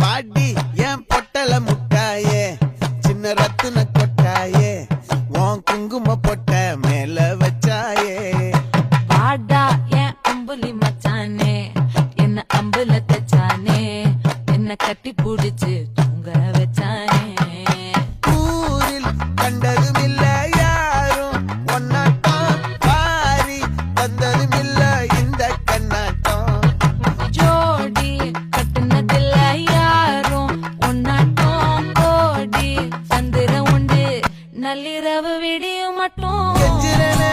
பாடி என் பொட்டல முட்டாயே சின்ன ரத்தின கொட்டாயே உன் குங்கும பொட்ட மேல வச்சாயே வாடா என் அம்புலி மச்சானே என்ன அம்புல தச்சானே என்ன கட்டி புடிச்சு தூங்க வச்சானே ஊரில் கண்டதும் இல்ல யாரும் ஒன்னாட்டம் பாரி வந்ததும் இல்ல இந்த கண்ணாட்டம் ஜோடி கட்டுனதில்ல யாரும் ஒன்னாட்டம் கோடி சந்திர உண்டு நள்ளிரவு விடியும் மட்டும் கெஞ்சிரனே